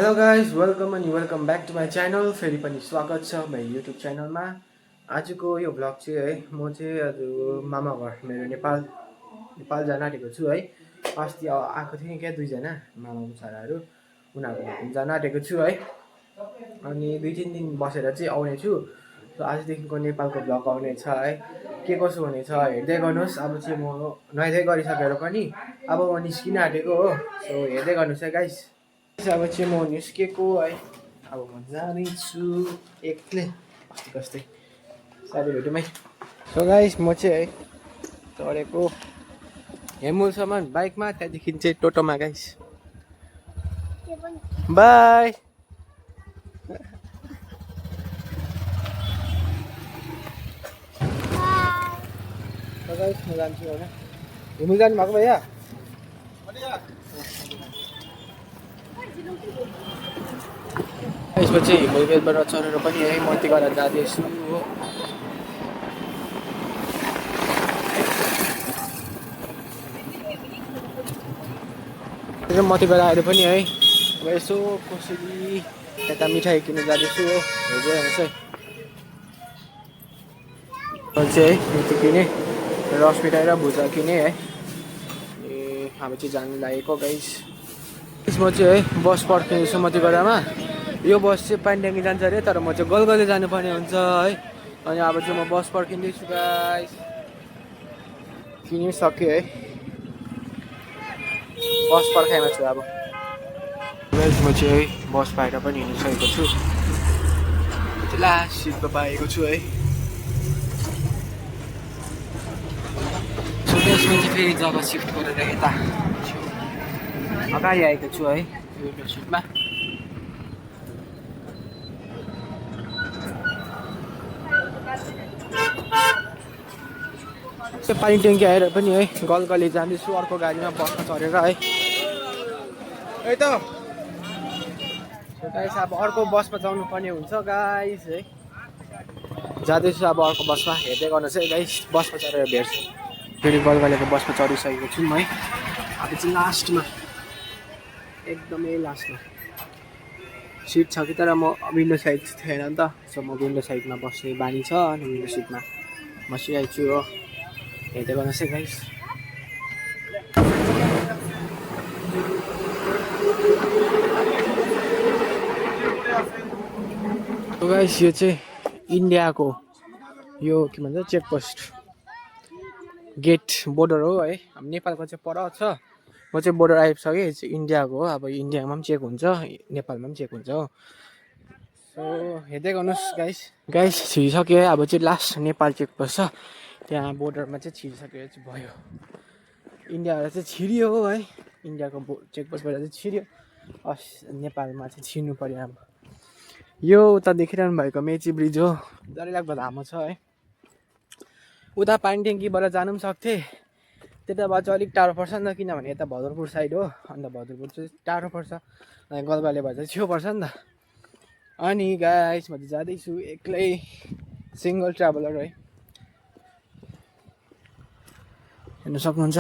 Hello guys welcome back to my channel. फेरि पनि स्वागत छ मेरो युट्युब च्यानलमा। आजको यो भ्लग चाहिँ है म चाहिँ आज मामा घर मेरो नेपाल जान आँटेको छु है। अस्ति आएको थिएँ क्या दुईजना मामाको छोराहरू, उनीहरूको घरमा जान आँटेको छु है। अनि 2-3 दिन बसेर चाहिँ आउने छु। आजदेखिको नेपालको भ्लग आउने छ है। के कसो हुनेछ हेर्दै गर्नुहोस्। अब चाहिँ म नुहाइधुवाइ गरिसकेर पनि अब म निस्किन आँटेको हो। सो हेर्दै गर्नुहोस् है गाइस। अब चाहिँ म निस्केको है। अब म जाँदैछु एक्लै अस्ति कस्तै साथी भेटौँ है। सो गाइस म चाहिँ है चढेको हेमुलसम्म बाइकमा, त्यहाँदेखि चाहिँ टोटोमा गाइस। बाई। गाइस म जान्छु होइन। हेमुल जानु भएको भैया? यसपछि हिमुल गेटबाट चढेर पनि है मती गरेर जाँदैछु हो। मती गरेर आएर पनि है अब यसो कसरी यता मिठाई किन्नु जाँदैछु हो। हेर्दै हेर्नुहोस् है। चाहिँ है मिठी किने, रस मिठाई र भुजा किने है। ए अब चाहिँ जानु लागेको गाइस। म चाहिँ है बस पर्खिँदैछु मतिगढामा। यो बस चाहिँ पान्ड्याङ्गी जान्छ अरे, तर म चाहिँ गलगली जानुपर्ने हुन्छ है। अनि अब चाहिँ म बस पर्खिँदैछु गाइस। किनिसकेँ है, बस पर्खाइमा छु अब गाइस। म चाहिँ है बस पाएर पनि हिँडिसकेको छु। लास्ट सिटको पाएको छु है। सो त्यसमा चाहिँ फेरि जग्गा सिफ्ट गरेर यता अगाडि आएको छु है विन्डो सिटमा। त्यो पानी ट्याङ्की आएर पनि है गलगली जाँदैछु अर्को गाडीमा बसमा चढेर है। है त गाइस अब अर्को बसमा जानु पर्ने हुन्छ गाइस है। जाँदैछु अब अर्को बसमा, हेर्दै गर्नुहोस् है गाइस। बसमा चढेर भेट्छु। फेरि गलगलीको बसमा चढिसकेको छु है। अब चाहिँ लास्टमा, एकदमै लास्टमा सिट छ कि, तर म विन्डो साइड थिएन नि त। सो म विन्डो साइडमा बस्ने बानी छ अनि विन्डो सिटमा बसिरहेको छु हो। हेर्दै गर्नुहोस् है गाइस। गाइस यो चाहिँ इन्डियाको यो के भन्छ चेकपोस्ट गेट बोर्डर हो है। अब नेपालको चाहिँ पर छ, म चाहिँ बोर्डर आइपुग्सकेँ। यो चाहिँ इन्डियाको हो। अब इन्डियामा पनि चेक हुन्छ, नेपालमा पनि चेक हुन्छ हो। सो हेर्दै गर्नुहोस् गाइस। छिरिसक्यो है। अब चाहिँ लास्ट नेपाल चेकपोस्ट छ, त्यहाँ बोर्डरमा चाहिँ छिरिसकेर चाहिँ भयो। इन्डियाबाट चाहिँ छिरियो हो है। इन्डियाको चेकपोस्टबाट चाहिँ छिरियो। नेपालमा चाहिँ छिर्नु पर्यो। अब यो उता देखिरहनु भएको मेची ब्रिज हो, डरलाग्दो लामो छ है। उता पानी ट्याङ्कीबाट जानु पनि सक्थेँ, त्यताबाट चाहिँ अलिक टाढो पर्छ नि त, किनभने यता भदरपुर साइड हो। अन्त भदरपुर चाहिँ टाढो पर्छ, अनि गलगलीबाट चाहिँ छेउ पर्छ नि त। अनि गाइस म चाहिँ जाँदैछु एक्लै, सिङ्गल ट्राभलर है। हेर्नु सक्नुहुन्छ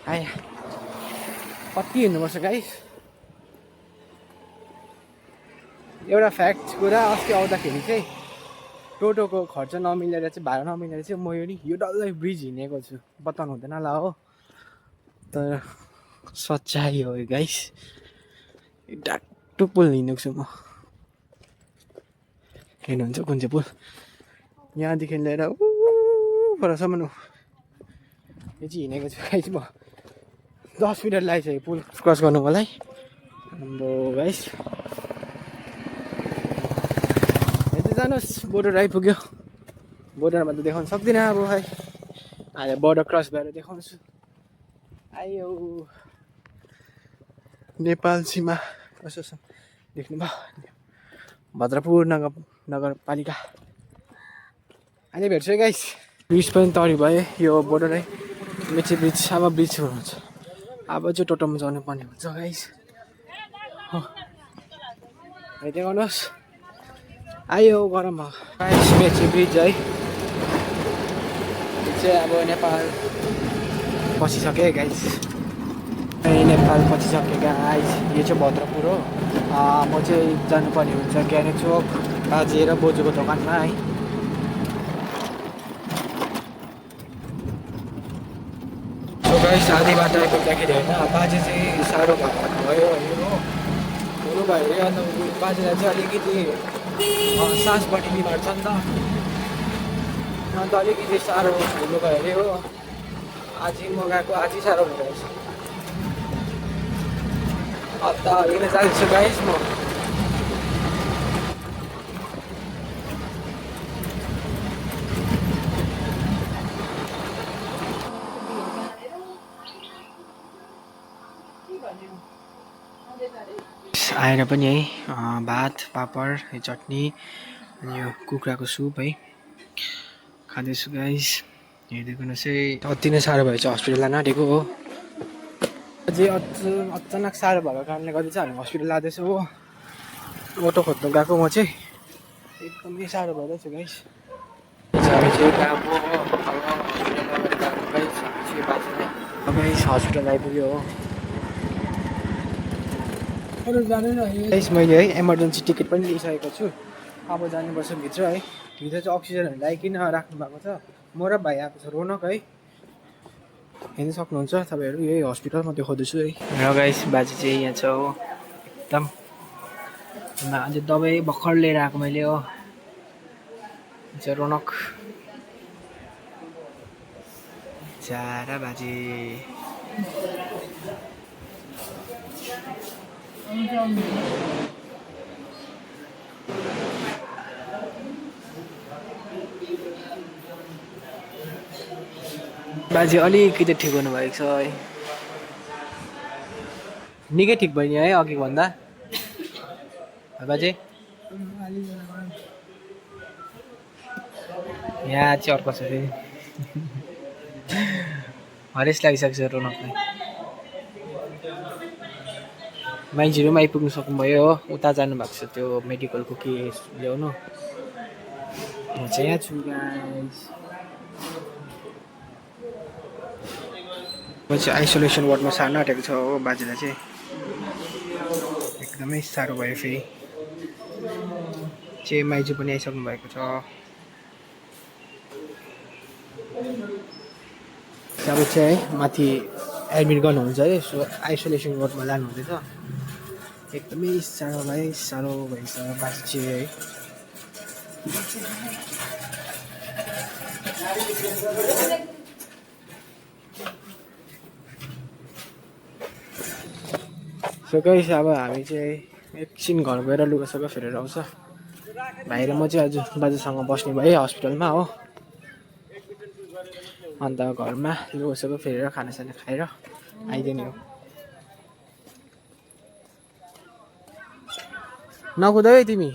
आया कति हिँड्नुपर्छ गाइस। एउटा फ्याक्ट कुरा, अस्ति आउँदाखेरि चाहिँ टोटोको खर्च नमिलेर चाहिँ, भाडा नमिलेर चाहिँ म यो डल्लै ब्रिज हिँडेको छु। बताउनु हुँदैन होला हो, तर सच्चाइ हो गाइस। डाक्टो पुल हिँडेको छु म। हेर्नुहुन्छ कुन चाहिँ पुल, यहाँदेखि लिएर परसम्म यो चाहिँ हिँडेको छु गाइस। म 10 मिनट लागिसक्यो पुल क्रस गर्नु मलाई। अब गाइस हेर्दै जानुहोस्, बोर्डर आइपुग्यो। बोर्डरमा त देखाउनु सक्दिनँ अब है, अहिले बोर्डर क्रस गरेर देखाउँछु। आयो नेपाल सीमा कसो छ देख्नुभयो, भद्रपुर नगरपालिका। अहिले भेट्छु है गाइस। ब्रिज पनि तरि भयो यो बोर्डर है, मेची ब्रिज। अब ब्रिज हुनुहुन्छ, अब चाहिँ टोटोमा जानु पर्ने हुन्छ गाइस। हेर्दै गर्नुहोस् आयो गरम गाइस। मेची ब्रिज है, यो चाहिँ अब नेपाल पसिसक्यो है गाइस। नेपाल पसिसक्यो गाइस। यो चाहिँ भद्रपुर हो। म चाहिँ जानुपर्ने हुन्छ ज्ञानी चोक बाजे र बोजूको दोकानमा है। साथी बाटो आइपुग्दाखेरि होइन बाजे चाहिँ साह्रो भयो हो हुनु भयो अरे। अन्त बाजेलाई चाहिँ अलिकति सासपट्टि बिमार छ नि त, अन्त अलिकति साह्रो हुनुभयो अरे हो। आज म गएको अझै साह्रो भइरहेछ। अन्त हिँड्न जाँदैछु गाइस म। आएर पनि है भात पापड चटनी अनि यो कुखुराको सुप है खाँदैछु गाइस। हेर्दै गर्नुहोस् है, अति नै साह्रो भएछ हस्पिटल लान आँटेको हो। अझै अचानक साह्रो भएको कारणले गर्दा चाहिँ हामी हस्पिटल लाँदैछौँ हो। अटो खोज्नु गएको म चाहिँ एकदमै साह्रो भइरहेछ गाइस। हामी चाहिँ गएको हो गाइस, हस्पिटल आइपुग्यो हो। गाइस मैले है इमर्जेन्सी टिकट पनि लिइसकेको छु। अब जानुपर्छ भित्र है। भित्र चाहिँ अक्सिजनहरू ल्याइकन राख्नु भएको छ। म र भाइ आएको छ रोनक है, हेर्नु सक्नुहुन्छ तपाईँहरू। यही हस्पिटल म देखाउँदैछु है। र गाइस बाजे चाहिँ यहाँ छ हो एकदम। अझै दबाई भर्खर लिएर आएको मैले हो। चाहिँ रोनक जारा बाजे। बाजे अलिकति ठिक हुनुभएको छ है, निकै ठिक भयो नि है अघि भन्दा बाजे। यहाँ चाहिँ अर्को छ फेरि हरेस लागिसकेको छ रोनकलाई। मान्छेहरू पनि आइपुग्नु सक्नुभयो हो। उता जानुभएको छ त्यो मेडिकलको केस ल्याउनु। म चाहिँ यहाँ छु गाइस। म चाहिँ आइसोलेसन वार्डमा सार्न आँटेको छ हो बाजेलाई चाहिँ। एकदमै साह्रो भयो फेरि चाहिँ माइजू पनि आइसक्नु भएको छ। अब चाहिँ है माथि एडमिट गर्नुहुन्छ है, सो आइसोलेसन वार्डमा लानुहुँदैछ। एकदमै साह्रो भएछ बाजे चाहिँ है। सो गाइस अब हामी चाहिँ एकछिन घर गएर लुगासुगा फेरेर आउँछ। भाइ र म चाहिँ आज बाजेसँग बस्ने भयो हस्पिटलमा हो। अन्त घरमा लुगासुगा फेरेर खानासाना खाएर आइदिने हो। नकुदाऊ है तिमी।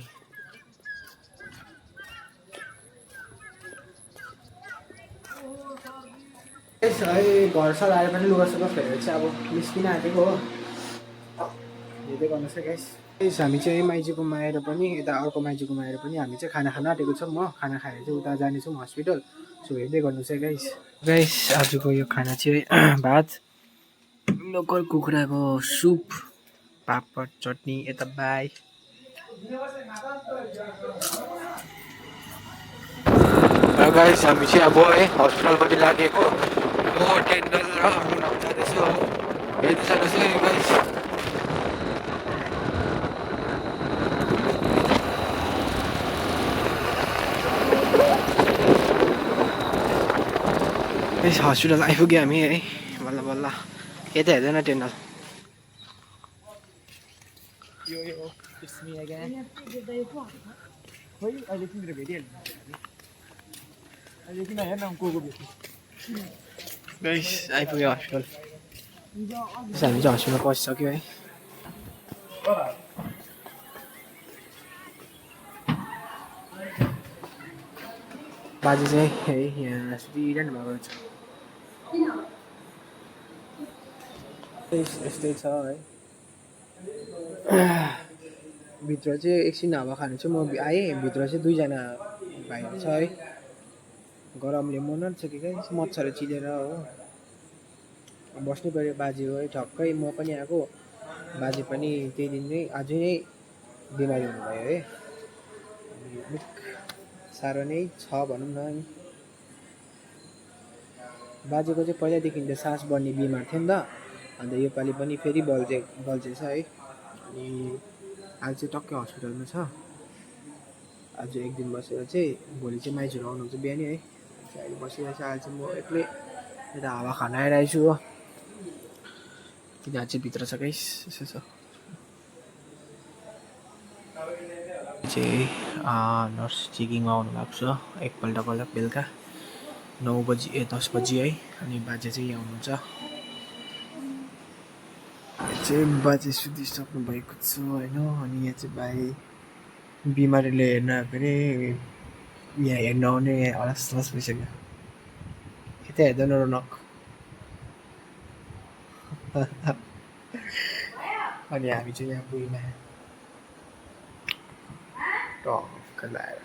है घरसर आएर पनि लुगासुगा फेरेर चाहिँ अब निस्किन आँटेको हो। हेर्दै गर्नुहोस् है गाइस। हामी चाहिँ माइजूकोमा आएर पनि यता अर्को माइजूकोमा आएर पनि हामी चाहिँ खाना खान आँटेको छौँ। म खाना खाएर चाहिँ उता जानेछौँ हस्पिटल। सो हेर्दै गर्नुहोस् है गाइस। आजको यो खाना चाहिँ भात, लोकल कुखुराको सुप, पापड चटनी, यता बाई। गाइस हामी चाहिँ अब है हस्पिटलपट्टि लागेको। म टेन्डल र रुन जाँदैछु हो। हेर्दै जानुहोस् है गाइस। हस्पिटल आइपुग्यो हामी है बल्ल बल्ल। यता हेर्दैन टेन्डल। आइपुग्यो हस्पिटल। हामी चाहिँ हस्पिटल पसिसक्यो है। बाजे चाहिँ है यहाँ सुतिरहनु भएको छ। यस्तै छ है। भित्र चाहिँ एकछिन हावा खानु चाहिँ म आएँ। भित्र चाहिँ दुईजना भाइहरू छ है। गरमले मर्न छ कि गाइस, मच्छरले चिलेर हो। बस्नु पऱ्यो बाजे हो है ठक्कै। म पनि आएको बाजे पनि त्यही दिन नै आज नै बिमारी हुनुभयो है। अनि अलिक साह्रो नै छ भनौँ न है। बाजेको चाहिँ पहिल्यैदेखि त्यो सास बढ्ने बिमार थियो नि त, अन्त योपालि पनि फेरि बल्झेछ है। अनि अहिले चाहिँ टक्कै हस्पिटलमा छ। आज एक दिन बसेर चाहिँ भोलि चाहिँ माइजूहरू आउनुहुन्छ बिहानै है। अहिले बसिरहेछ। अहिले चाहिँ म एक्लै यता हावा खान आइरहेको छु हो। तिनीहरू चाहिँ भित्र छ गाइस, यसो छ चाहिँ नर्स चेकिङमा आउनु भएको छ एकपल्ट बेलुका 9 बजी 10 बजी है। अनि बाजे चाहिँ यहाँ हुनुहुन्छ। चाहिँ बाजे सुतिसक्नु भएको छ होइन। अनि यहाँ चाहिँ भाइ बिमारीले हेर्न आएको अरे, यहाँ हेर्न आउने हलस हलस भइसक्यो। यता हेर्दैन रौनक। अनि हामी चाहिँ यहाँ पुगेमा टक्क लाएर